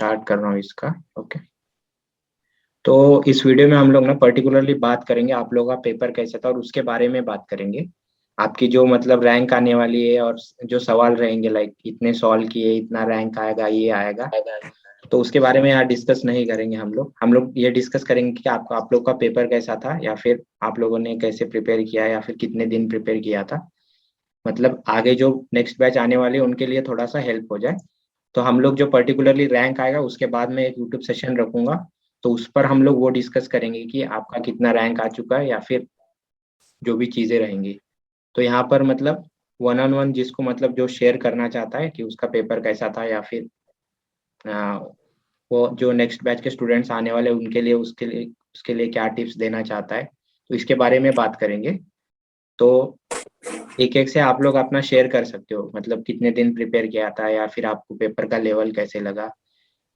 Start कर रहा हूँ इसका। ओके, तो इस वीडियो में हम लोग ना पर्टिकुलरली बात करेंगे आप लोगों का पेपर कैसा था और उसके बारे में बात करेंगे। आपकी जो मतलब रैंक आने वाली है और जो सवाल रहेंगे लाइक इतने सॉल्व किए, इतना रैंक आएगा, ये आएगा, तो उसके बारे में यहाँ डिस्कस नहीं करेंगे। हम लोग ये डिस्कस करेंगे कि आप लोग का पेपर कैसा था, या फिर आप लोगों ने कैसे प्रिपेयर किया, या फिर कितने दिन प्रिपेयर किया था। मतलब आगे जो नेक्स्ट बैच आने वाले हैं उनके लिए थोड़ा सा हेल्प हो जाए। तो हम लोग जो पर्टिकुलरली रैंक आएगा उसके बाद में एक यूट्यूब सेशन रखूंगा, तो उस पर हम लोग वो डिस्कस करेंगे कि आपका कितना रैंक आ चुका है, या फिर जो भी चीजें रहेंगी। तो यहाँ पर मतलब वन ऑन वन जिसको मतलब जो शेयर करना चाहता है कि उसका पेपर कैसा था, या फिर आ, वो जो नेक्स्ट बैच के स्टूडेंट्स आने वाले हैं उनके लिए उसके लिए क्या टिप्स देना चाहता है, तो इसके बारे में बात करेंगे। तो एक एक से आप लोग अपना शेयर कर सकते हो, मतलब कितने दिन प्रिपेयर किया था, या फिर आपको पेपर का लेवल कैसे लगा,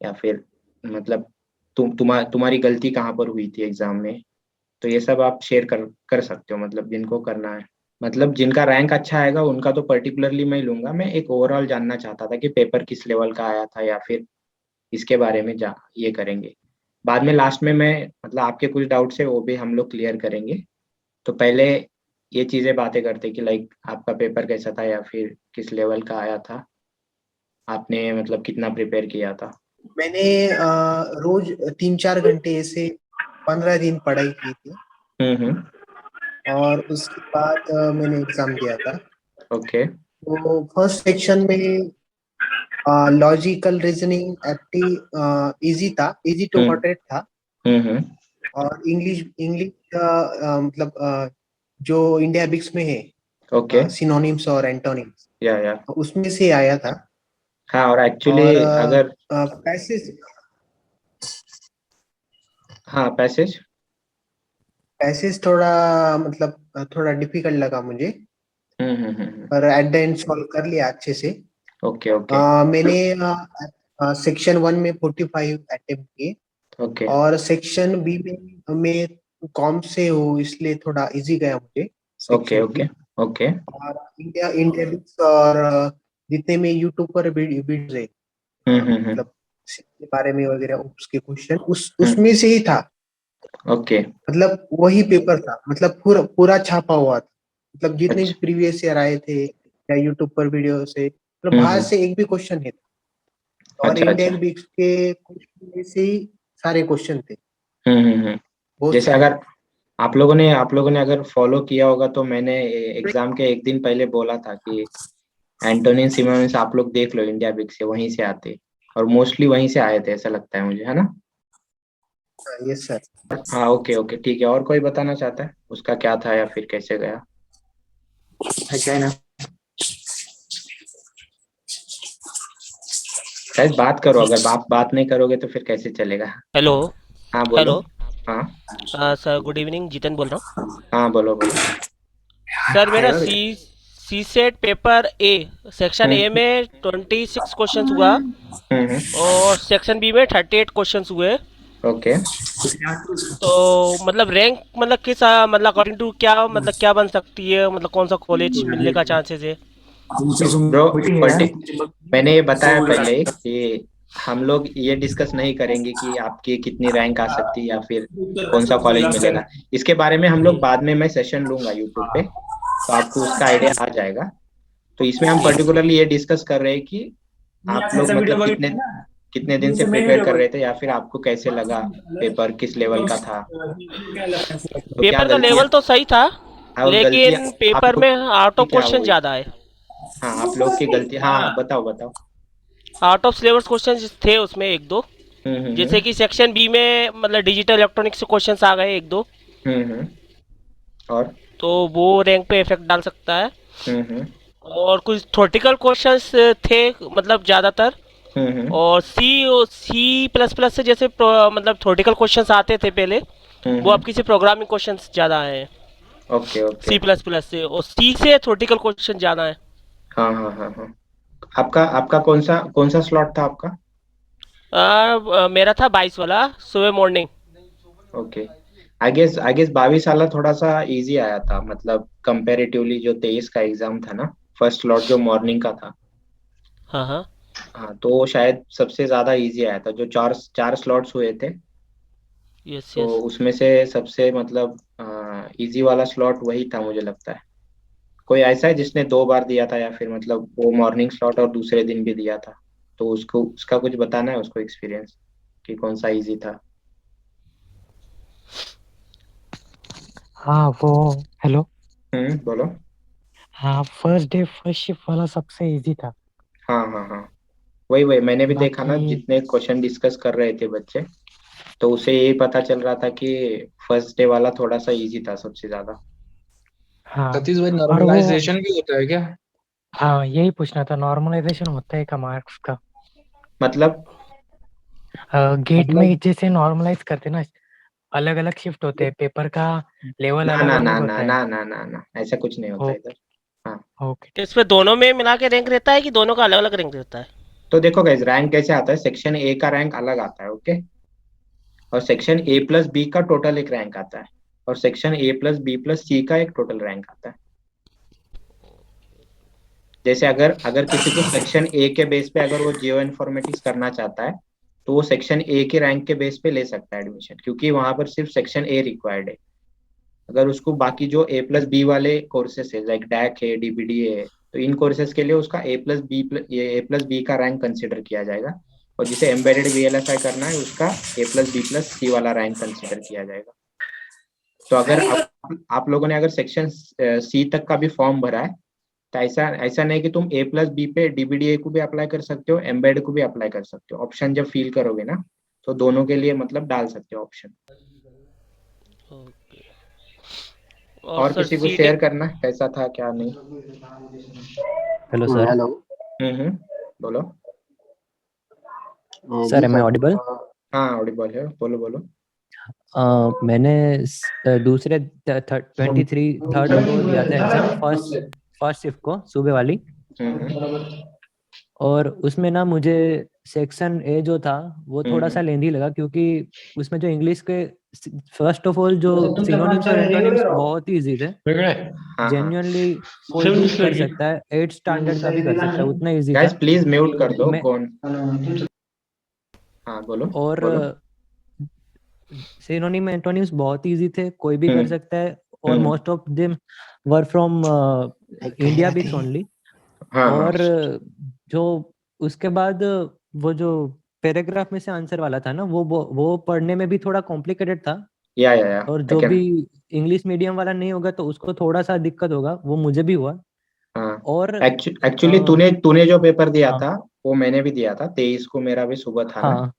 या फिर मतलब तुम्हारी गलती कहाँ पर हुई थी एग्जाम में। तो ये सब आप शेयर कर सकते हो, मतलब जिनको करना है। मतलब जिनका रैंक अच्छा आएगा उनका तो पर्टिकुलरली मैं लूंगा। मैं एक ओवरऑल जानना चाहता था कि पेपर किस लेवल का आया था, या फिर इसके बारे में जा ये करेंगे। बाद में लास्ट में मैं मतलब आपके कुछ डाउट्स है वो भी हम लोग क्लियर करेंगे। तो पहले ये चीजें बातें करते कि लाइक आपका पेपर कैसा था, या फिर किस लेवल का आया था, आपने मतलब कितना प्रिपेयर किया था। मैंने रोज 3-4 घंटे से 15 दिन पढ़ाई की थी। हम्म। और उसके बाद मैंने एग्जाम दिया था। ओके। तो फर्स्ट सेक्शन में लॉजिकल रीजनिंग एप्टी इजी था, इजी टू हम्म मॉडरेट था। हम्म। और इंग्लिश इंग्लिश का मतलब जो इंडिया बिक्स में ओके। है सिनोनिम्स और एंटोनिम्स, या उसमें से आया था। हाँ, और एक्चुअली और अगर पैसेज हाँ पैसेज। पैसेज थोड़ा मतलब थोड़ा डिफिकल्ट लगा मुझे, हम्म। पर एट द एंड सॉल्व कर लिया अच्छे से। ओके ओके मैंने सेक्शन 1 में 45 अटेम्प्ट किए। ओके और सेक्शन बी में मैं कॉम से हूँ इसलिए थोड़ा इजी गया मुझे okay section okay B. Okay. और इंडिया इंडिया बुक्स और जितने में यूट्यूब पर वीडियोस है हम्म। मतलब के बारे में वगैरह उसके क्वेश्चन हम्म। उसमें से ही था। ओके। मतलब वही पेपर था, मतलब पूरा पूरा छापा हुआ था। मतलब जितने भी अच्छा प्रीवियस ईयर आए थे या यूट्यूब पर वीडियो से, मतलब बाहर हम्म। से एक भी क्वेश्चन नहीं था। और अच्छा अच्छा। इंडियन बिक्स के क्वेश्चन में से ही सारे क्वेश्चन थे, हम्म। बहुत जैसे सारे। अगर आप लोगों ने अगर फॉलो किया होगा तो मैंने एग्जाम के एक दिन पहले बोला था कि एंटोनिन सिमोनिस आप लोग देख लो, इंडिया बिक से वहीं से आते, और मोस्टली वहीं से आए थे ऐसा लगता है मुझे, है ना। Yes sir. हाँ ओके ओके ठीक है। और कोई बताना चाहता है उसका क्या था या फिर कैसे गया। अच्छा है ना। शायद बात करो, अगर आप बात नहीं करोगे तो फिर कैसे चलेगा। हेलो। हाँ बोलो। हेलो। हाँ सर गुड इवनिंग, जितन बोल रहा हूँ। हाँ बोलो बोलो। सर मेरा CSAT paper A section A hmm में 26 क्वेश्चंस हुआ। हम्म। और सेक्शन बी में 38 क्वेश्चंस हुए। ओके। तो मतलब रैंक मतलब किस मतलब अकॉर्डिंग टू क्या मतलब क्या बन सकती है, मतलब कौन सा कॉलेज मिलने का चांसेस है। तो ब्रो मैंने ये बताया पहले ही कि हम लोग ये डिस्कस नहीं करेंगे कि आपकी कितनी रैंक आ सकती है, या फिर कौन सा कॉलेज मिलेगा। इसके बारे में हम लोग बाद में मैं सेशन लूंगा यूट्यूब पे, तो आपको उसका आइडिया आ जाएगा। तो इसमें हम जी। पर्टिकुलरली ये डिस्कस कर रहे हैं कि आप लोग मतलब कितने कितने दिन से प्रिपेयर कर रहे थे, या फिर आपको कैसे लगा, पेपर किस लेवल का था, तो क्या पेपर का गलतियाँ, लेवल तो सही था, और गलतियाँ लेकिन आप पेपर लोग में आउट की ऑफ क्या क्वेश्चन हुई। ज़्यादा है। हाँ आप लोग की गलती, हाँ बताओ बताओ। आउट ऑफ सिलेबस क्वेश्चन थे उसमें एक दो। जैसे हम्म। कि सेक्शन बी में मतलब डिजिटल इलेक्ट्रॉनिक्स से क्वेश्चंस आ गए एक दो। हम्म। और तो वो रैंक पे इफेक्ट डाल सकता है। हम्म। और कुछ थ्योरेटिकल क्वेश्चंस थे मतलब ज़्यादातर। हम्म। और सी प्लस प्लस से जैसे मतलब थ्योरेटिकल क्वेश्चंस आते थे पहले, वो अब हम्म। किसी प्रोग्रामिंग क्वेश्चंस ज़्यादा आए हैं okay okay. C plus plus से, और सी से थ्योरेटिकल क्वेश्चन ज़्यादा है। हाँ। आपका आपका कौन सा स्लॉट था आपका। मेरा था 22 वाला, सुबह मॉर्निंग। ओके। आई गेस 22 वाला थोड़ा सा इजी आया था, मतलब कंपैरेटिवली जो 23 का एग्जाम था ना, फर्स्ट स्लॉट जो मॉर्निंग का था। हाँ हाँ। हाँ, तो वो शायद सबसे ज्यादा इजी आया था, जो चार चार स्लॉट्स हुए थे। यस तो यस। उसमें से सबसे मतलब इजी वाला स्लॉट वही था मुझे लगता है। कोई ऐसा है जिसने 2 बार दिया था, या फिर मतलब वो मॉर्निंग स्लॉट और दूसरे दिन भी दिया था? तो उसको उसका कुछ बताना है, उसको एक्सपीरियंस कि कौन सा इजी था। हाँ वो, हेलो। बोलो। हाँ, फर्स्ट डे फर्स्ट शिफ्ट वाला सबसे इजी था। हाँ हाँ हाँ, वही वही मैंने भी देखा ना, बाकी जितने क्वेश्चन डिस्कस कर रहे थे बच्चे, तो उसे यही पता चल रहा था कि फर्स्ट डे वाला थोड़ा सा इजी था सबसे ज्यादा। हाँ, सतीश भाई, और वो, नॉर्मलाइजेशन भी होता है क्या? हाँ यही पूछना था, नॉर्मलाइजेशन होता है का मार्क्स का? मतलब गेट में मतलब जैसे नॉर्मलाइज करते ना, अलग अलग शिफ्ट होते हैं, पेपर का लेवल ना अलग ना ना अलग ना होता है। ना ना ना ना, ऐसा कुछ नहीं होता इधर। ओके। हाँ, ओके। तो इसमें दोनों में मिला के रैंक रहता है कि दोनों का अलग अलग रैंक रहता है? तो देखो गाइस, रैंक कैसे आता है, सेक्शन ए का रैंक अलग आता है, ओके। और सेक्शन ए प्लस बी का टोटल एक रैंक आता है। और section A plus B plus C का एक टोटल रैंक आता है। जैसे अगर अगर किसी को सेक्शन ए के बेस पे अगर वो जियो इन्फॉर्मेटिक्स करना चाहता है, तो वो सेक्शन ए के रैंक के बेस पे ले सकता है एडमिशन, क्योंकि वहां पर सिर्फ सेक्शन ए रिक्वायर्ड है। अगर उसको बाकी जो ए प्लस बी वाले कोर्सेस है, लाइक डैक है, डीबीडी है, तो इन कोर्सेज के लिए उसका ए प्लस बी का रैंक कंसिडर किया जाएगा। और जिसे एम्बेडेड वीएलएसआई करना है, उसका ए प्लस बी प्लस सी वाला रैंक कंसिडर किया जाएगा। तो अगर आप लोगों ने अगर सेक्शन सी तक का भी फॉर्म भरा है, तो ऐसा ऐसा नहीं कि तुम ए प्लस बी पे डीबीडीए को भी अप्लाई कर सकते हो, एम्बेड को भी अप्लाई कर सकते हो। ऑप्शन जब फिल करोगे ना, तो दोनों के लिए मतलब डाल सकते हो ऑप्शन। ओके। और और सर किसी को सीटेट? शेयर करना कैसा था क्या नहीं? Hello sir. हेलो। बोलो। सर जी एम आई सर। ऑडिबल? हाँ, ऑडिबल है, बोलो बोलो। मैंने दूसरे 23 थर्ड को दिया था एग्जाम, फर्स्ट फर्स्ट शिफ्ट को सुबह वाली। हम्म। और उसमें ना मुझे सेक्शन ए जो था वो थोड़ा सा हम्म। लेंदी लगा, क्योंकि उसमें जो इंग्लिश के फर्स्ट ऑफ ऑल जो सिनोनिम्स और एंटोनिम्स बहुत ही इजी थे। हाँ हाँ। जेन्युइनली कोई भी कर सकता है, 8 स्टैंडर्ड का भी कर सकता है, उतना इजी गाइस था। प्लीज म्यूट कर दो मैं कौन। हाँ, बोलो और बोलो। सिनोनिम एंटोनिम्स बहुत इजी थे, कोई भी कर हम्म। सकता है। और hmm. Most of them were from India BITS only. हाँ हाँ। और जो उसके बाद वो जो पैराग्राफ में से आंसर वाला था ना, वो पढ़ने में भी थोड़ा कॉम्प्लिकेटेड था। या और आई जो कैन। भी इंग्लिश मीडियम वाला नहीं होगा तो उसको थोड़ा सा दिक्कत होगा, वो मुझे भी हुआ। हाँ, और एक्चुअली तूने तूने जो पेपर दिया हाँ था, वो मैंने भी दिया था 23 को, मेरा भी सुबह था ना। हाँ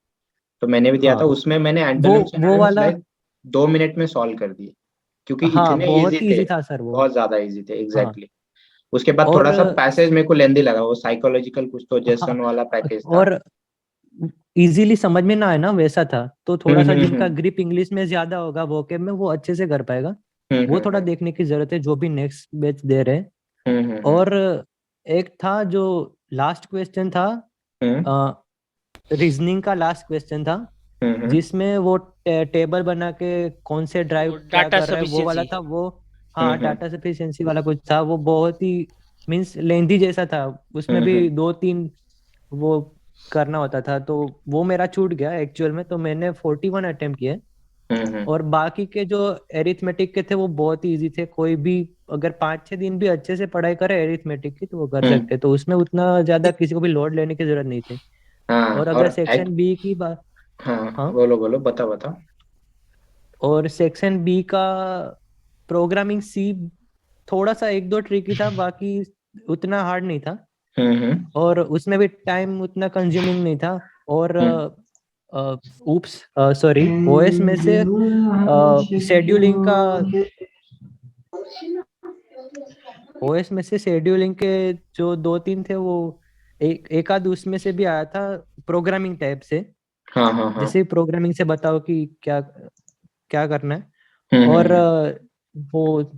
तो मैंने भी दिया था, हाँ, उसमें मैंने वो एंटोनिम वो सिनोनिम्स वाला, लाइक 2 मिनट में सॉल्व कर दिए, क्योंकि हाँ इतने इजी बहुत थे। इजी था सर वो। बहुत ज्यादा इजी थे, हाँ। एग्जैक्टली। उसके बाद और थोड़ा सा पैसेज मेरे को लेंदी लगा, वो साइकोलॉजिकल कुछ तो हाँ, जेसन वाला पैकेज था। और इजीली समझ में ना आए ना वैसा था, तो थोड़ा सा जिनका हम्म। ग्रिप इंग्लिश में ज्यादा होगा वोकेब में, वो अच्छे से कर पाएगा। वो थोड़ा हम्म। देखने की जरूरत है, जो भी नेक्स्ट बैच दे रहे हैं। हम्म। और एक था जो लास्ट क्वेश्चन था, हम्म। रीजनिंग का लास्ट क्वेश्चन था, हम्म। जिसमें वो टेबल बना के कौन से ड्राइव वो क्या डाटा कर रहा है वो वाला सफिशिएंसी? था वो। हाँ, हम्म। डाटा सफिशिएंसी वाला कुछ था, वो बहुत ही मीन्स लेंथी जैसा था। उसमें भी हम्म। 2-3 वो करना होता था, तो वो मेरा छूट गया एक्चुअल में, तो मैंने 41 अटेम्प्ट किए। हम्म। और बाकी के जो एरिथमेटिक के थे वो बहुत ही इजी थे, कोई भी अगर 5-6 दिन भी अच्छे से पढ़ाई करे एरिथमेटिक की तो वो कर हम्म। सकते, तो उसमें उतना ज्यादा किसी को भी लोड लेने की जरूरत नहीं थी। हाँ, और अगर और सेक्शन बी की बात, हाँ, हाँ, बोलो बोलो, बताओ बताओ। और सेक्शन बी का प्रोग्रामिंग सी थोड़ा सा 1-2 ट्रिकी था, बाकी उतना हार्ड नहीं था। हम्म। और उसमें भी टाइम उतना कंज्यूमिंग नहीं था। और हम्म। उप्स, सॉरी, ओएस में से शेड्यूलिंग का, ओएस में से शेड्यूलिंग के जो 2-3 थे वो एक आध उसमें से भी आया था, प्रोग्रामिंग टाइप से। हाँ हाँ हाँ। जैसे प्रोग्रामिंग से बताओ कि क्या क्या करना है। और हम्म। वो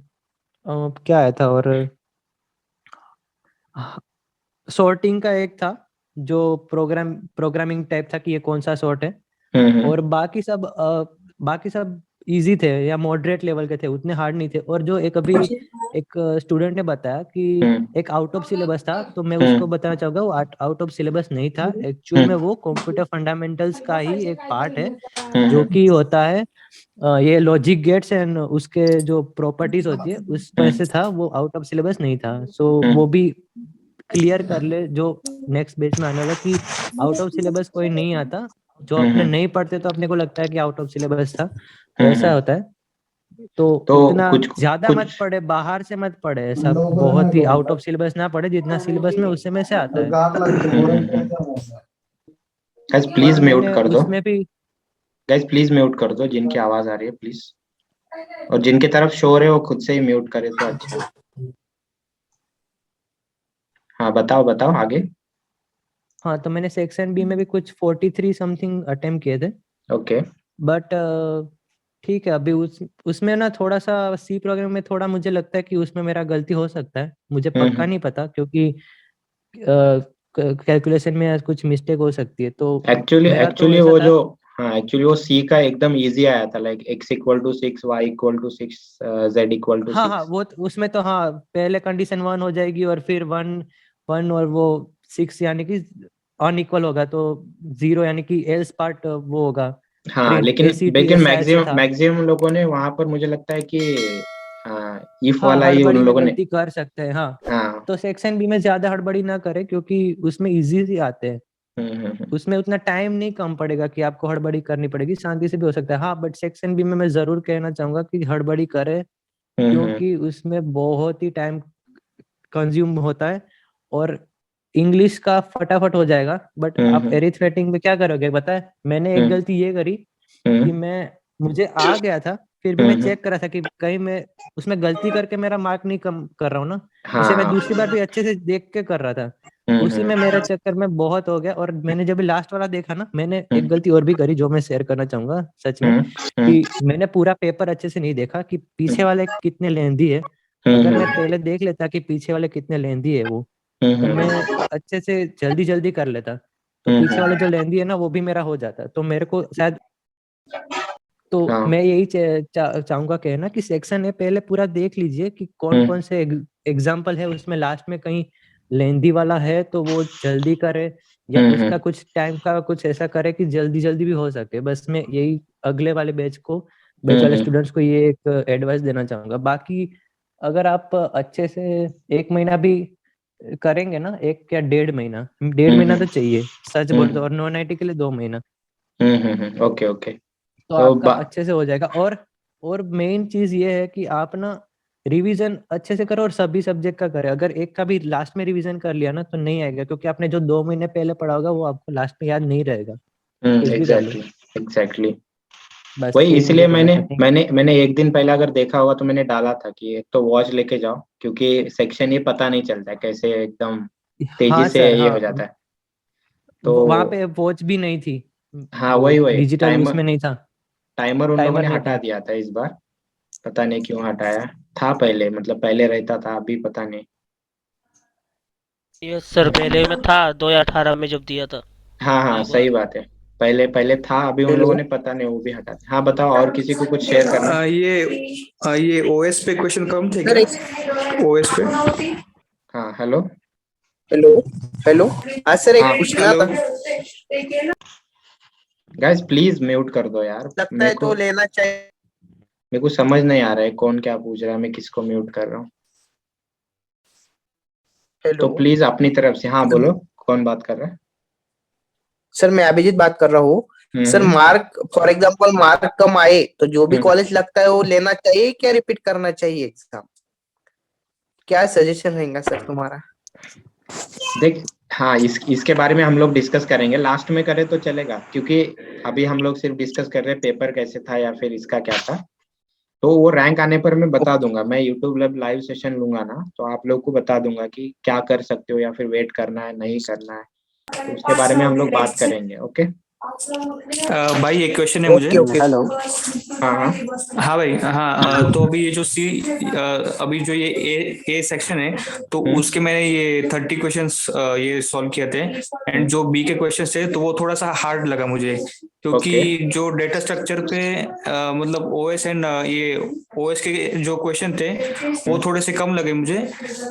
क्या आया था, और सॉर्टिंग का एक था जो प्रोग्रामिंग टाइप था कि ये कौन सा सॉर्ट है। हम्म। और बाकी सब इजी थे या मॉडरेट लेवल के थे, उतने हार्ड नहीं थे। और जो एक अभी एक स्टूडेंट ने बताया कि एक आउट ऑफ सिलेबस था, तो मैं उसको बताना चाहूंगा वो आउट ऑफ सिलेबस नहीं था। एक्चुअल में वो कंप्यूटर फंडामेंटल्स का ही एक पार्ट है जो कि होता है ये लॉजिक गेट्स एंड उसके जो प्रॉपर्टीज होती है उस पर से था, वो आउट ऑफ सिलेबस नहीं था। सो वो भी क्लियर कर ले जो नेक्स्ट बैच में आने वाला, कि आउट ऑफ सिलेबस कोई नहीं आता। जो अपने नहीं पढ़ते तो अपने को लगता है कि आउट ऑफ सिलेबस था, तो ऐसा होता है। तो उतना ज्यादा मत पढ़े, बाहर से मत पढ़े, ऐसा बहुत ही आउट ऑफ सिलेबस ना पढ़े, जितना सिलेबस में उस समय से आता है। गाइस प्लीज म्यूट कर दो, उसमें भी गाइस प्लीज म्यूट कर दो जिनकी आवाज आ रही है प्लीज, और जिनके तरफ शोर है वो खुद से ही म्यूट करे तो अच्छा है। हाँ बताओ बताओ आगे। हाँ, तो मैंने सेक्शन बी में भी कुछ 43 समथिंग अटेम्प्ट किए थे। ओके बट ठीक है, अभी उसमें ना थोड़ा सा सी प्रोग्राम में थोड़ा मुझे लगता है कि उसमें मेरा गलती हो सकता है, मुझे पक्का नहीं पता, क्योंकि कैलकुलेशन में कुछ मिस्टेक हो सकती है। तो एक्चुअली मेरा तो एक्चुअली ऐसा वो था, जो हाँ एक्चुअली वो सी का एकदम इजी आया था, लाइक x=6 y=6 z=6। हाँ हाँ, वो उसमें तो हाँ पहले कंडीशन 1 हो जाएगी और फिर 1 और वो 6 यानी कि अनइक्वल होगा, तो 0 यानी कि एल्स पार्ट वो होगा। हाँ प्रिंट लेकिन ACT शायद से था। मैक्सिमम लोगों ने वहां पर मुझे लगता है कि इफ हाँ, वाला ही उन हड़बड़ी में लोगों ने। गलती कर सकते हैं, हाँ। हाँ तो सेक्शन बी में ज्यादा हड़बड़ी ना करे, क्योंकि उसमें इजी ही आते हैं। उसमें उतना टाइम नहीं कम पड़ेगा कि आपको हड़बड़ी करनी पड़ेगी, शांति से भी हो सकता है। हाँ, बट सेक्शन बी में मैं जरूर कहना चाहूंगा कि हड़बड़ी करे, क्योंकि उसमें बहुत ही टाइम कंज्यूम होता है। और इंग्लिश का फटाफट हो जाएगा, बट आप एरिथमेटिक में क्या करोगे पता है? मैंने एक गलती ये करी कि मुझे आ गया था, फिर भी मैं चेक करा था कि कहीं मैं उसमें गलती करके मेरा मार्क नहीं कम कर रहा हूँ ना, इसे मैं दूसरी बार भी अच्छे से देख के कर रहा था। उसी में मेरे चक्कर में बहुत हो गया। और मैंने जब लास्ट वाला देखा ना, मैंने एक गलती और भी करी जो मैं शेयर करना चाहूंगा सच में, कि मैंने पूरा पेपर अच्छे से नहीं देखा कि पीछे वाले कितने लेंदी है। अगर मैं पहले देख लेता कि पीछे वाले कितने लेंदी है वो, तो मैं अच्छे से जल्दी जल्दी कर लेता, तो पीछे वाले जो लेंदी है ना वो भी मेरा हो जाता। तो मेरे को शायद, तो मैं यही चाहूंगा कहना कि सेक्शन ए पहले पूरा देख लीजिए कि कौन कौन से एग्जाम्पल है उसमें, लास्ट में कहीं लेंदी वाला है तो वो जल्दी करे, या उसका कुछ टाइम का कुछ ऐसा करे कि जल्दी जल्दी भी हो सके। बस मैं यही अगले वाले बैच वाले स्टूडेंट्स को ये एक एडवाइस देना चाहूंगा। बाकी अगर आप अच्छे से 1 महीना भी करेंगे ना, 1 या 1.5 महीना, 1.5 महीना तो चाहिए सच बोल तो, और नॉन आईटी के लिए 2 महीना, ओके ओके। तो आपका अच्छे से हो जाएगा। और मेन चीज ये है कि आप ना रिवीजन अच्छे से करो और सभी सब्जेक्ट का करें। अगर एक का भी लास्ट में रिवीजन कर लिया ना तो नहीं आएगा, क्योंकि आपने जो 2 महीने पहले पढ़ा होगा वो आपको लास्ट में याद नहीं रहेगा, कुछ भी कर लो। एग्जैक्टली बस वही, यही इसलिए मुझे कहना मैंने था। Thank you। मैंने एक दिन पहले अगर देखा होगा तो मैंने डाला था कि एक तो वॉच लेके जाओ, क्योंकि सेक्शन ही पता नहीं चलता है कैसे एकदम तेजी हाँ से सर, ये हाँ, हो जाता है। वहां तो पे वॉच भी नहीं थी, हाँ वो वही डिजिटल टाइमर उसमें नहीं था, टाइमर उन लोगों टाइमर ने नहीं हटा था। दिया था इस बार, पता नहीं क्यों हटाया। था पहले, मतलब पहले रहता था, अभी पता नहीं। यस सर, पहले में था 2018 में जब दिया था हाँ हाँ एक सही बार। बात है, पहले पहले था, अभी उन लोगों हेलो। ने पता नहीं वो भी हटा दिया। हाँ बताओ, और किसी को कुछ शेयर करना है? ये ओएस पे क्वेश्चन कम थे सर क्या? ओएस पे। हाँ हेलो। हेलो। हेलो। हाँ सर, एक हाँ पूछना हेलो। था, गाइस प्लीज म्यूट कर दो यार, लगता है तो लेना चाहिए। मेरे को समझ नहीं आ रहा है कौन क्या पूछ रहा है, मैं किसको म्यूट कर रहा हूँ। तो हेलो। प्लीज अपनी तरफ से हाँ बोलो, कौन बात कर रहा है? सर मैं अभिजीत बात कर रहा हूँ। Sir hmm mark, for example mark कम आए तो जो भी हम्म। कॉलेज लगता है वो लेना चाहिए, क्या रिपीट करना चाहिए एग्जाम? क्या सजेशन रहेगा सर तुम्हारा? देख हाँ, इसके बारे में हम लोग डिस्कस करेंगे, लास्ट में करें तो चलेगा, क्योंकि अभी हम लोग सिर्फ डिस्कस कर रहे हैं पेपर कैसे था या फिर इसका क्या था। तो वो रैंक आने पर मैं बता दूंगा, मैं यूट्यूब लाइव सेशन लूंगा ना, तो आप लोग को बता दूंगा कि क्या कर सकते हो या फिर वेट करना है नहीं करना है, तो उसके बारे में हम लोग बात करेंगे। ओके भाई एक क्वेश्चन है मुझे। Okay hello. हाँ हाँ हाँ भाई, हाँ, तो अभी ये जो अभी जो ये ए सेक्शन है, तो उसके मैंने ये 30 क्वेश्चंस ये सॉल्व किए थे। एंड जो बी के क्वेश्चंस थे तो वो थोड़ा सा हार्ड लगा मुझे, क्योंकि ओके जो डेटा स्ट्रक्चर पे मतलब ओएस एंड ये ओएस के जो क्वेश्चन थे वो थोड़े से कम लगे मुझे।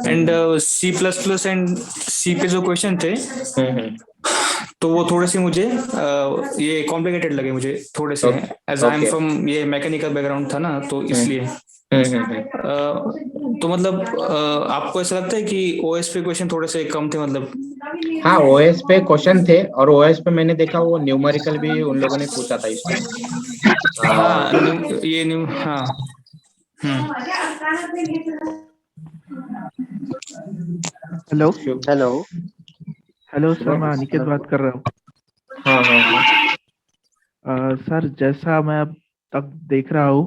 एंड C++ एंड सी पे जो क्वेश्चन थे हम्म तो वो थोड़े से मुझे ये कॉम्प्लिकेटेड लगे मुझे थोड़े से, as I am okay from ये मैकेनिकल बैकग्राउंड था ना, तो इसलिए तो मतलब आपको ऐसा लगता है कि ओएस पे क्वेश्चन थोड़े से कम थे मतलब? हाँ ओएस पे क्वेश्चन थे, और ओएस पे मैंने देखा वो न्यूमेरिकल भी उन लोगों ने पूछा था इस हाँ टाइम। ये न्यू, हाँ। Hmm. Hello hello. Hello sir, Shubham. मैं अनिकेत बात कर रहा हूँ। हाँ हाँ हाँ सर, जैसा मैं अब तक देख रहा हूँ,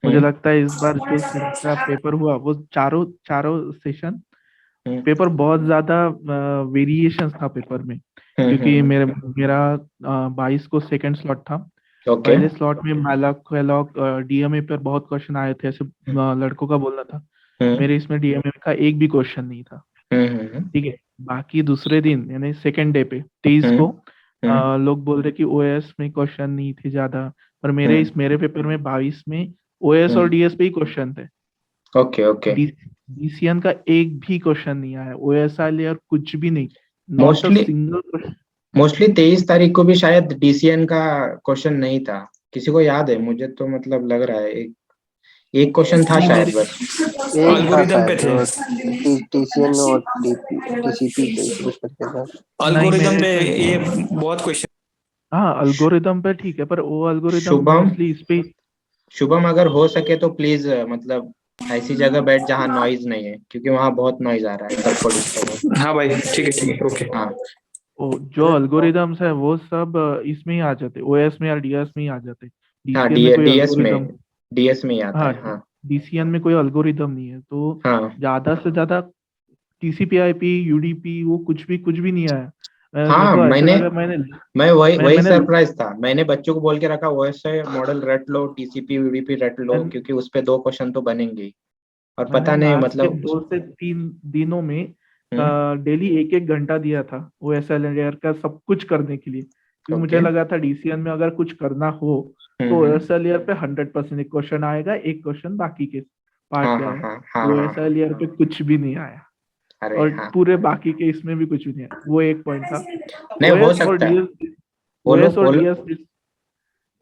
मुझे हम्म, लगता है इस बार जो सर का पेपर हुआ वो चारों चारों सेशन हम्म, पेपर बहुत ज्यादा वेरिएशंस था पेपर में। क्योंकि हम्म। मेरा 22 को सेकंड स्लॉट था। ओके पहले स्लॉट में मैलॉक वेलॉक डीएमए पर बहुत क्वेश्चन आए थे, ऐसे लड़कों का बोलना था। हम्म मेरे इसमें डीएमए का एक भी क्वेश्चन नहीं था। हम्म ठीक है। बाकी दूसरे दिन यानी सेकेंड डे पे 23 हम्म को हम्म लोग बोल रहे कि ओएस में क्वेश्चन नहीं थे ज्यादा। पर हम्म मेरे पेपर में 22 में ओएस और डीएस पे ही क्वेश्चन थे। Okay okay. डीसीएन का एक भी क्वेश्चन नहीं आया, ओएसआई लेयर कुछ भी नहीं। Not a mostly single question. Mostly 23 तारीख को भी शायद डीसीएन का क्वेश्चन नहीं था। किसी को याद है? मुझे तो मतलब लग रहा है एक एक क्वेश्चन था नहीं, शायद मेरे बस। एक था अल्गोरिदम पे शायद, थे। टीसीएन और टीसीपी पे कुछ करके था। नहीं, अल्गोरिदम मेरे पे पे ये बहुत क्वेश्चन। हाँ, अल्गोरिदम पे ठीक है, पर वो अल्गोरिदम शुभम, मोस्टली इस पे। शुभम अगर हो सके तो प्लीज मतलब ऐसी जगह बैठ जहाँ नॉइज नहीं है, क्योंकि वहाँ बहुत नॉइज आ रहा है, सबको डिस्टर्ब हो। हाँ भाई, ठीक है, ओके। हाँ जो अल्गोरिदम्स है वो सब इसमें ही आ जाते, ओएस में या डीएस में ही आ जाते। हाँ डीसीएन में कोई अल्गोरिदम। डीएस में ही आता हाँ, है। हाँ डीसीएन में कोई अल्गोरिदम नहीं है, तो हाँ ज्यादा से ज्यादा टीसीपी आईपी यूडीपी वो कुछ भी नहीं आया। मेरे हाँ को ऐसा मैंने लगा मैं वही मैं वही मैंने सरप्राइज था। मैंने बच्चों को बोल के रखा ओएसए मॉडल रट लो, टीसीपी यूडीपी रट लो, मैंने क्योंकि उस पे 2 क्वेश्चन तो बनेंगे ही। और मैंने पता नहीं लास्ट के मतलब 2 से 3 दिनों में हम्म डेली एक एक घंटा दिया था वो एस एल एयर का सब कुछ करने के लिए, क्योंकि ओके मुझे लगा था डीसीएन में अगर कुछ करना हो तो एस एल एयर पे 100% एक क्वेश्चन आएगा, एक क्वेश्चन बाकी के पार्ट हाँ पे हाँ आएगा। हाँ हाँ वो हाँ एस हाँ। एल एयर पे कुछ भी नहीं आया। अरे और हाँ, पूरे बाकी के इसमें भी कुछ भी नहीं आया, वो एक पॉइंट था। नहीं हो ओएस और सकता है। डीएस वो ओएस लोग और वो, डीएस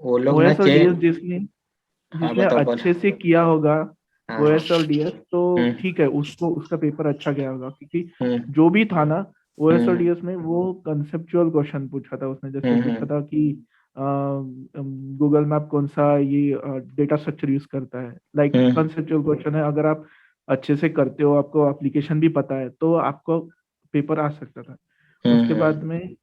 वो लोग ना ओएस और डीएस जिसने हाँ जिसने बताओ बोल। अच्छे से किया होगा हाँ हाँ ओएस और डीएस, तो हम्म ठीक है, उसको उसका पेपर अच्छा गया होगा, क्योंकि हम्म जो भी था ना ओएस और हम्म डीएस में वो कंसेप्चुअल क्वेश्चन पूछा था उसने। जैसे पूछा हम्म था कि गूगल मैप कौन सा ये डेटा स्ट्रक्चर यूज करता है, लाइक हम्म कंसेप्चुअल क्वेश्चन है। अगर आप अच्छे से करते हो, आपको एप्लीकेशन भी पता है, तो आपको पेपर आ सकता था। उसके हम्म बाद में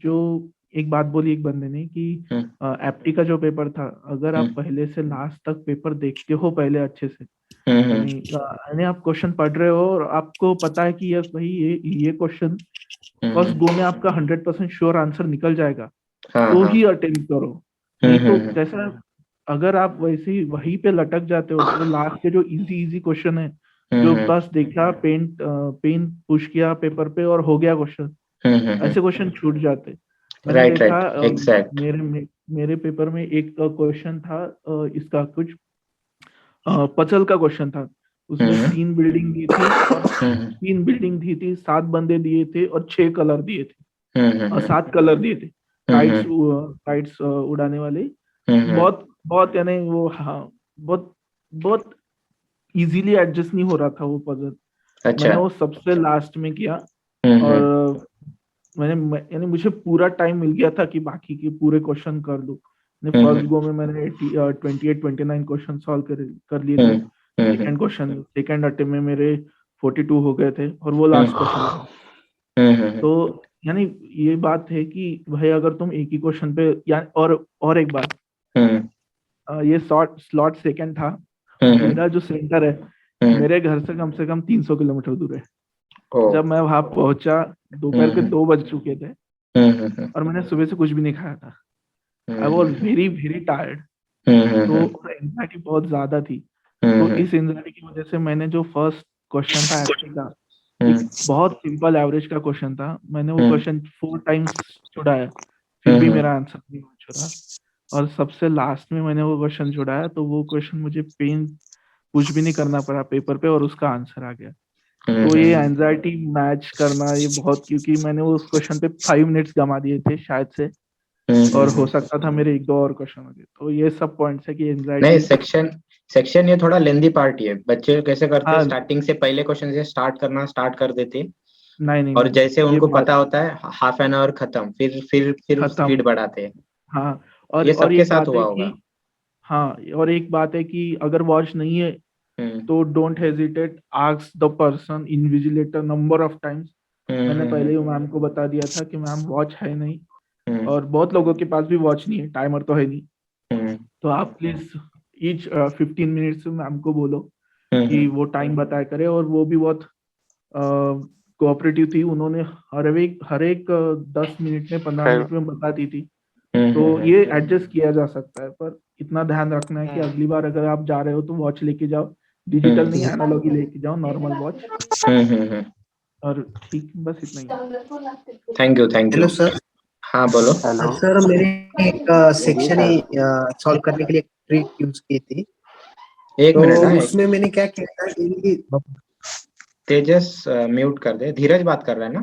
जो एक बात बोली एक बंदे ने कि हम्म एप्टी का जो पेपर था, अगर आप हम्म पहले से लास्ट तक पेपर देखते हो पहले अच्छे से, हम्म यानी आप क्वेश्चन पढ़ रहे हो और आपको पता है कि यस भाई ये क्वेश्चन फर्स्ट हम्म गो में आपका 100% श्योर आंसर निकल जाएगा, हाँ तो हाँ ही अटेम्प्ट करो। नहीं तो जैसा अगर आप वैसे ही वहीं पे लटक जाते हो तो लास्ट के जो इजी इजी क्वेश्चन है, जो बस देखा पेन पुश किया पेपर पे और हो गया क्वेश्चन, ऐसे क्वेश्चन छूट जाते। मैंने राइट देखा राइट एग्जैक्ट। मेरे पेपर में एक क्वेश्चन था इसका कुछ पजल का क्वेश्चन था। उसमें हम्म 3 बिल्डिंग दी थी और हम्म 3 बिल्डिंग दी थी, 7 बंदे दिए थे और 6 कलर दिए थे और हम्म 7 कलर दिए थे। हम्म काइट्स उड़ाने वाले। हम्म बहुत बहुत यानी वो, हाँ, बहुत बहुत इजीली एडजस्ट नहीं हो रहा था वो पजल। अच्छा मैंने वो सबसे लास्ट में किया। और हम्म यानी मुझे पूरा टाइम मिल गया था कि बाकी के पूरे क्वेश्चन कर लूं। फर्स्ट हम्म गो में मैंने 28-29 क्वेश्चन सॉल्व कर लिए थे। हम्म हम्म सेकेंड अटेम्प्ट में मेरे 42 हो गए थे और वो लास्ट क्वेश्चन था। हम्म तो यानी ये बात है कि भाई अगर तुम एक ही क्वेश्चन पे या और एक बात, हम्म ये स्लॉट सेकंड था। हम्म मेरा जो सेंटर है हम्म मेरे घर से कम 300 किलोमीटर दूर है। ओ जब मैं वहां पहुंचा दोपहर के हम्म 2 बज चुके थे हम्म हम्म और मैंने सुबह से कुछ भी नहीं खाया था। I was very very tired, तो एंजाइटी बहुत ज्यादा थी। तो इस एंजाइटी की वजह से मैंने जो फर्स्ट क्वेश्चन था एप्टी का, एक बहुत सिंपल एवरेज का क्वेश्चन था, मैंने वो क्वेश्चन 4 टाइम्स छुड़ाया, फिर भी मेरा आंसर नहीं छुड़ा। और सबसे लास्ट में मैंने वो क्वेश्चन छुड़ाया, तो वो क्वेश्चन मुझे पेन कुछ भी नहीं करना पड़ा पेपर पे और उसका आंसर आ गया। तो ये एंजाइटी मैच करना ये बहुत, क्योंकि मैंने उस क्वेश्चन पे 5 मिनट्स गंवा दिए थे शायद से, और हो सकता था मेरे 1-2 और क्वेश्चन हो गए। तो ये सब पॉइंट्स है कि नहीं, एंजाइटी। सेक्शन ये थोड़ा लेंदी पार्ट ही है। बच्चे कैसे करते हैं, हाँ, स्टार्टिंग से पहले क्वेश्चन से स्टार्ट कर देते, नहीं नहीं और नहीं, जैसे ये उनको बात पता होता है हाफ एन आवर खत्म, फिर खत्म। स्पीड बढ़ाते हैं। हाँ, ये और सबके एक साथ बात है हुआ कि होगा। हाँ, और एक बात है कि अगर वॉच नहीं है हम्म तो don't hesitate, ask the person invigilator number of times. मैंने पहले ही मैम को बता दिया था कि मैम वॉच है नहीं, हम्म और बहुत लोगों के पास भी वॉच नहीं है, टाइमर तो है नहीं। हम्म तो आप प्लीज ईच 15 मिनट्स मैम को बोलो कि हम्म वो टाइम बताया करे। और वो भी बहुत कोऑपरेटिव थी, उन्होंने हर एक 10 मिनट में 15 मिनट में बता दी थी। तो ये एडजस्ट किया जा सकता है, पर इतना ध्यान रखना है कि अगली बार अगर आप जा रहे हो तो वॉच लेके जाओ, डिजिटल नहीं, एनालॉग ही लेके जाओ, नॉर्मल वॉच। और ठीक, बस इतना ही। Thank you hello sir. हाँ बोलो। सर मैंने एक सेक्शन ही सॉल्व करने के लिए ट्रिक यूज की थी। एक तो मिनट, हाँ उसमें मैंने क्या किया था कि तेजस म्यूट कर दे। धीरज बात कर रहा है ना?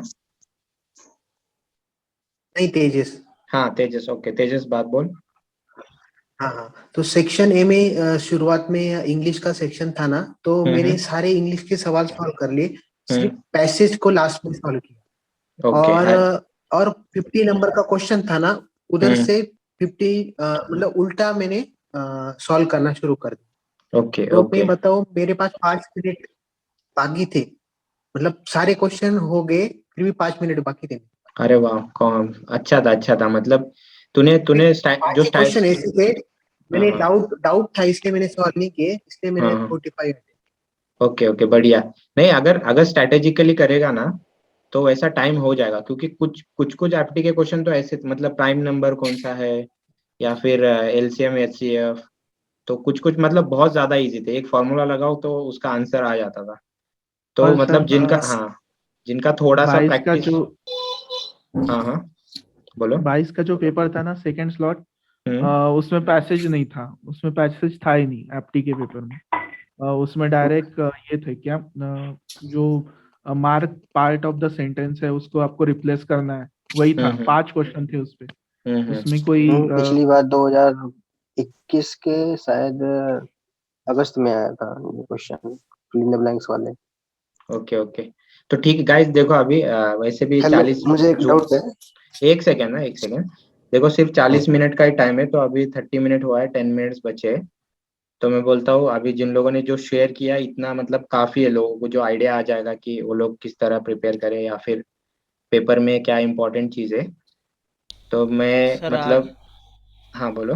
नहीं, तेजस। हाँ तेजस, ओके तेजस बात बोल। हाँ हाँ, तो सेक्शन ए में शुरुआत में इंग्लिश का सेक्शन था ना, तो मैंने सारे इंग्लिश के सवाल सॉल्व कर लिए, सिर्फ पैसेज को लास्ट में सॉल्व किया। ओके और 50 नंबर का क्वेश्चन था ना, उधर से 50 मतलब उल्टा मैंने सॉल्व करना शुरू कर दिया। ओके तो ओके मैं बताऊं, मेरे पास 5 मिनट बाकी थे, मतलब सारे क्वेश्चन हो गए, फिर भी 5 मिनट बाकी थे। अरे वाह, कौन अच्छा था। मतलब तूने तूने जो पांच स्टाइल। क्वेश्चन ऐसे थे, हाँ मैंने हाँ डाउट था इसलिए मैंने सॉल्व नहीं किए, इसलिए हाँ मैंने हाँ 45। ओके ओके बढ़िया। नहीं, अगर स्ट्रेटेजिकली करेगा ना तो वैसा टाइम हो जाएगा, क्योंकि कुछ एप्टी के क्वेश्चन तो ऐसे, मतलब प्राइम नंबर कौन सा है, या फिर एलसीएम एचसीएफ, तो कुछ मतलब बहुत ज्यादा इजी थे। एक फॉर्मूला लगाओ तो उसका आंसर आ जाता था। तो और मतलब सर जिनका थोड़ा सा 22 का प्रैक्टिस। जो हाँ हाँ बोलो। 22 का जो पेपर था ना, सेकंड स्लॉट, हम्म उसमें पैसेज नहीं था, उसमें पैसेज था ही नहीं एप्टी के पेपर में। उसमें डायरेक्ट ये थे क्या, जो mark part of the sentence है उसको आपको रिप्लेस करना है, वही था। हम्म 5 क्वेश्चन थे उसपे, हम्म उसमें कोई पिछली बार 2021 के शायद अगस्त में आया था ये question, fill in the blanks वाले। Okay okay. तो ठीक है गाइस, देखो अभी वैसे भी हेलो, 40 मुझे एक जो डाउट है। एक सेकेंड ना, एक सेकेंड। देखो सिर्फ 40 मिनट का ही टाइम है, तो अभी 30 मिनट हुआ है, 10 मिनट्स बचे हैं। तो मैं बोलता हूँ अभी जिन लोगों ने जो शेयर किया इतना मतलब काफी है, लोगों को जो आइडिया आ जाएगा कि वो लोग किस तरह प्रिपेयर करें, या फिर पेपर में क्या इंपॉर्टेंट चीज है। तो मैं सर मतलब, हाँ बोलो।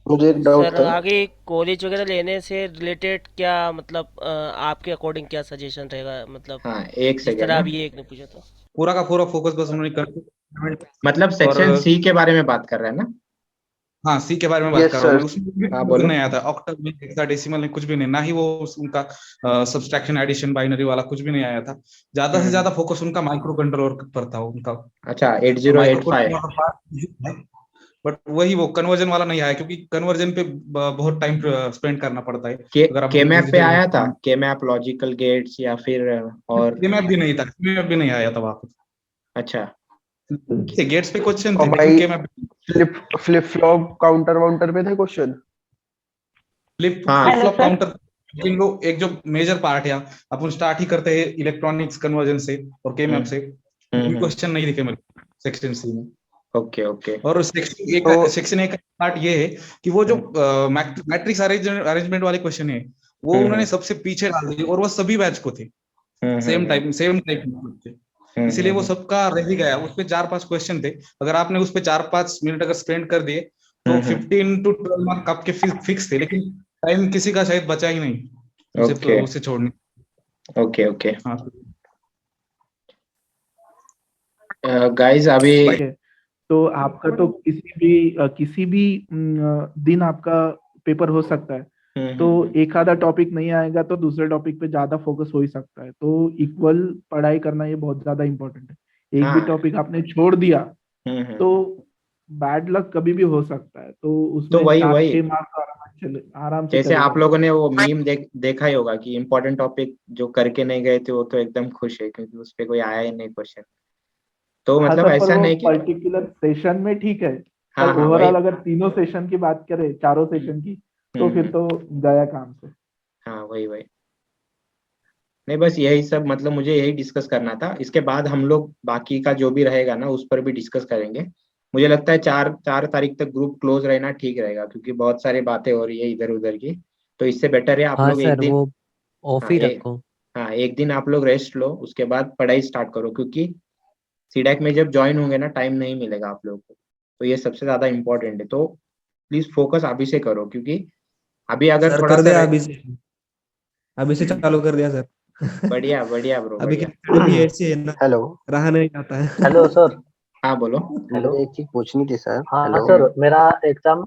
मुझे एक डाउट सर था। आगे कॉलेज वगैरह लेने से रिलेटेड क्या, मतलब आपके अकॉर्डिंग क्या सजेशन रहेगा, मतलब हाँ एक जिस सेकेंड तरह ना, अभी एक ने पूछा था। पूरा का पूरा फोकस बस उन्होंने कर। मतलब और सेक्शन सी के बारे में बात कर रहे हैं ना? हाँ, सी के बारे में बात यस कर रहा हूँ सर। मैं। उसमें भी हाँ कुछ बोलो। नहीं आया था, ऑक्टल में हेक्साडेसिमल में कुछ भी नहीं, ना ही वो उनका सब्सट्रैक्शन एडिशन बाइनरी वाला कुछ भी नहीं आया था। ज्यादा से ज्यादा फोकस उनका माइक्रो कंट्रोलर पर था उनका। अच्छा तो माइक्रो 8085। कंट्रोलर, बट वही वो कन्वर्जन वाला नहीं आया, क्योंकि कन्वर्जन पे बहुत टाइम स्पेंड करना पड़ता है अगर आप के मैप पे डिजिटल। आया था, के मैप लॉजिकल गेट्स या फिर और? के मैप भी नहीं था, के मैप भी नहीं आया था वहां अच्छा पे। गेट्स पे क्वेश्चन थे और लेकिन भाई के मैप। फ्लिप फ्लॉप काउंटर वाउंटर पे थे क्वेश्चन। फ्लिप हाँ फ्लिप फ्लॉप काउंटर, लेकिन वो एक जो मेजर पार्ट है, अपन स्टार्ट ही करते हैं इलेक्ट्रॉनिक्स कन्वर्जन से और के मैप से, कोई क्वेश्चन नहीं दिखे मेरे सेक्शन सी में। Okay okay. और सेक्शन तो एक, सेक्शन एक का पार्ट ये है कि वो जो मैट्रिक्स अरेंजमेंट वाले क्वेश्चन है वो उन्होंने सबसे पीछे डाल दिए, और वो सभी बैच को थे, सेम टाइप थे। इसीलिए वो सबका रह ही गया। उस पे 4-5 क्वेश्चन थे, अगर आपने उस पे 4-5 मिनट अगर स्पेंड कर दिए तो 15 to 12 मार्क आपके फिक्स थे, लेकिन टाइम किसी का शायद बचा ही नहीं ओके उसे छोड़ने। Okay okay. हाँ गाइस अभी भाई तो आपका तो किसी भी दिन आपका पेपर हो सकता है, तो एक आधा टॉपिक नहीं आएगा तो दूसरे टॉपिक पे ज्यादा फोकस हो ही सकता है। तो इक्वल पढ़ाई करना ये बहुत ज्यादा इम्पोर्टेंट है। एक भी हाँ। टॉपिक आपने छोड़ दिया तो बैड लक कभी भी हो सकता है। तो तो उसमें वही 4-6 मार्क्स आराम से जैसे चले आप जाएंगे। लोगों ने वो मीम देखा ही होगा कि इम्पोर्टेंट टॉपिक जो करके नहीं गए थे वो तो एकदम खुश है क्योंकि उस पे कोई आया ही नहीं क्वेश्चन। तो हाँ मतलब सर, पर ऐसा वो नहीं कि पर्टिकुलर सेशन में ठीक है, हाँ पर हाँ वही। ओवरऑल अगर तीनों सेशन की बात करें, चारों सेशन की, तो फिर तो गया काम से। हाँ वही वही। नहीं बस यही सब मतलब मुझे यही डिस्कस करना था। इसके बाद हम लोग बाकी का जो भी रहेगा ना उस पर भी डिस्कस करेंगे। मुझे लगता है 4 तारीख तक ग्रुप क्लोज रहना ठीक रहेगा क्योंकि बहुत सारी बातें हो रही है इधर उधर की। तो इससे बेटर है आप हाँ लोग एक सर, दिन, वो ऑफ हाँ ही रखो। हाँ एक दिन आप लोग रेस्ट लो उसके बाद पढ़ाई स्टार्ट करो क्योंकि सीडैक में जब ज्वाइन होंगे ना टाइम नहीं मिलेगा आप लोगों को। तो ये सबसे ज्यादा इम्पोर्टेंट है। तो प्लीज फोकस अभी से करो क्योंकि अभी अगर सर थोड़ा कर सा दिया अभी से चालू कर दिया सर। बढ़िया बढ़िया ब्रो अभी बढ़िया। क्या भी ऐसी है ना, हेलो रहा नहीं जाता है। हेलो सर, हाँ बोलो। मुझे एक चीज पूछनी थी सर। हाँ हेलो सर, मेरा एग्जाम